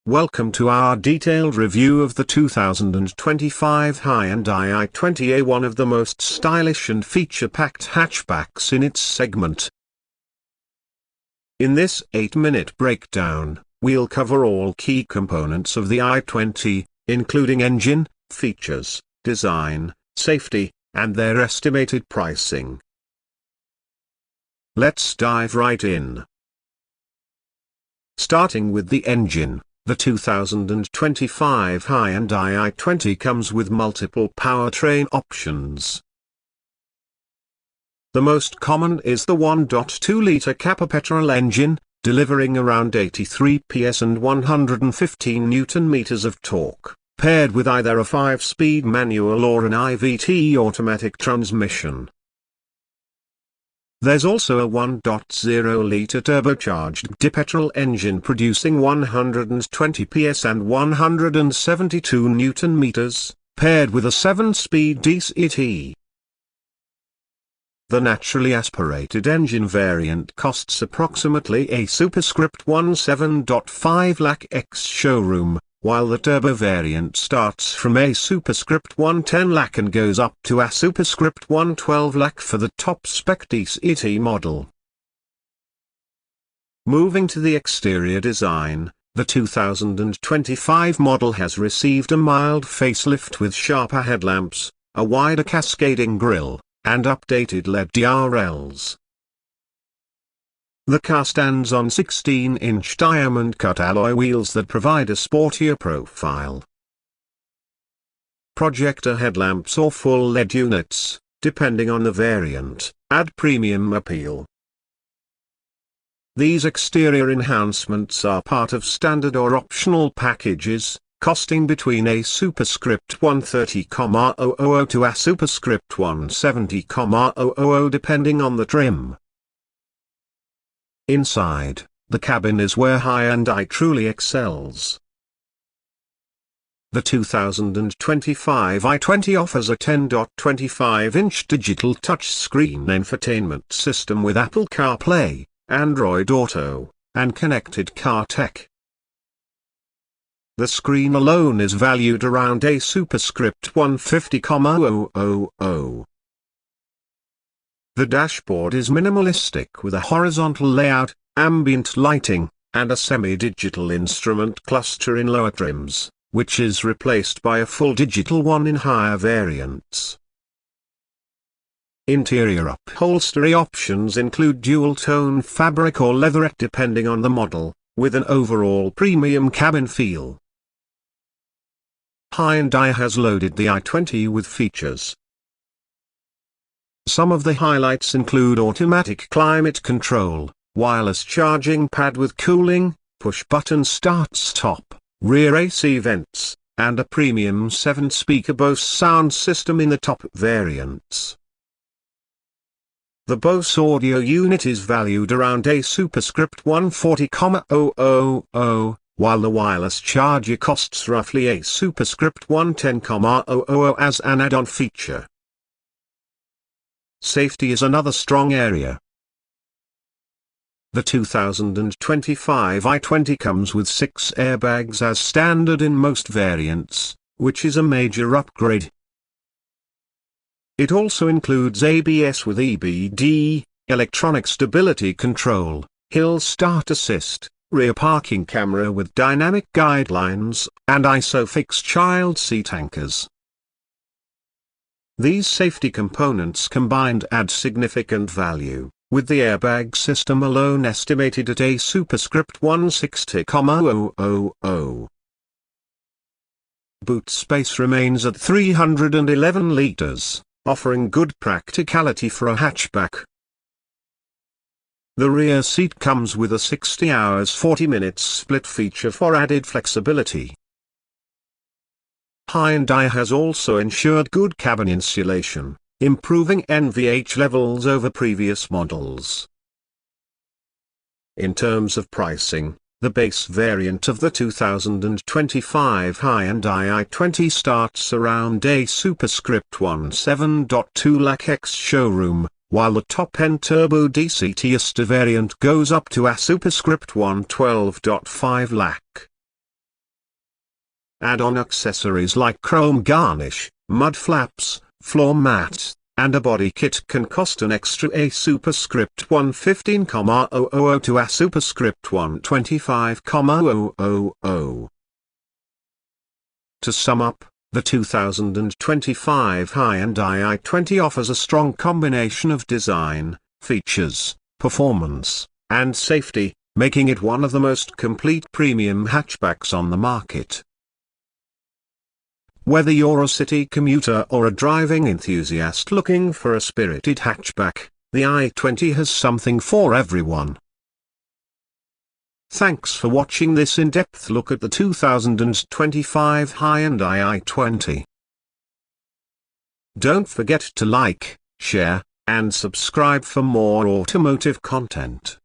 Welcome to our detailed review of the 2025 Hyundai i20, one of the most stylish and feature-packed hatchbacks in its segment. In this 8-minute breakdown, we'll cover all key components of the i20, including engine, features, design, safety, and their estimated pricing. Let's dive right in. Starting with the engine. The 2025 Hyundai i20 comes with multiple powertrain options. The most common is the 1.2-litre Kappa petrol engine, delivering around 83 PS and 115 Nm of torque, paired with either a 5-speed manual or an i20 automatic transmission. There's also a 1.0-litre turbocharged dipetrol engine producing 120 PS and 172 Nm, paired with a 7-speed DCT. The naturally aspirated engine variant costs approximately a superscript 17.5 lakh ex-showroom, while the turbo variant starts from a superscript 110 lakh and goes up to a superscript 112 lakh for the top-spec DCT model. Moving to the exterior design, the 2025 model has received a mild facelift with sharper headlamps, a wider cascading grille, and updated LED DRLs. The car stands on 16-inch diamond-cut alloy wheels that provide a sportier profile. Projector headlamps or full LED units, depending on the variant, add premium appeal. These exterior enhancements are part of standard or optional packages, costing between a superscript 130,000 to a superscript 170,000 depending on the trim. Inside, the cabin is where Hyundai truly excels. The 2025 i20 offers a 10.25-inch digital touchscreen infotainment system with Apple CarPlay, Android Auto, and connected car tech. The screen alone is valued around a superscript 150,000. The dashboard is minimalistic with a horizontal layout, ambient lighting, and a semi-digital instrument cluster in lower trims, which is replaced by a full digital one in higher variants. Interior upholstery options include dual-tone fabric or leatherette depending on the model, with an overall premium cabin feel. Hyundai has loaded the i20 with features. Some of the highlights include automatic climate control, wireless charging pad with cooling, push-button start-stop, rear AC vents, and a premium 7-speaker Bose sound system in the top variants. The Bose audio unit is valued around a superscript 140,000, while the wireless charger costs roughly a superscript 110,000 as an add-on feature. Safety is another strong area. The 2025 i20 comes with 6 airbags as standard in most variants, which is a major upgrade. It also includes ABS with EBD, electronic stability control, hill start assist, rear parking camera with dynamic guidelines, and ISOFIX child seat anchors. These safety components combined add significant value, with the airbag system alone estimated at a superscript 160,000. Boot space remains at 311 litres, offering good practicality for a hatchback. The rear seat comes with a 60 hours 40 minutes split feature for added flexibility. Hyundai has also ensured good cabin insulation, improving NVH levels over previous models. In terms of pricing, the base variant of the 2025 Hyundai i20 starts around a superscript 17.2 lakh ex-showroom, while the top-end turbo DCT variant goes up to a superscript 112.5 lakh. Add-on accessories like chrome garnish, mud flaps, floor mats, and a body kit can cost an extra a superscript 115,000 to a superscript 125,000. To sum up, the 2025 Hyundai i20 offers a strong combination of design, features, performance, and safety, making it one of the most complete premium hatchbacks on the market. Whether you're a city commuter or a driving enthusiast looking for a spirited hatchback, the i20 has something for everyone. Thanks for watching this in-depth look at the 2025 Hyundai i20. Don't forget to like, share, and subscribe for more automotive content.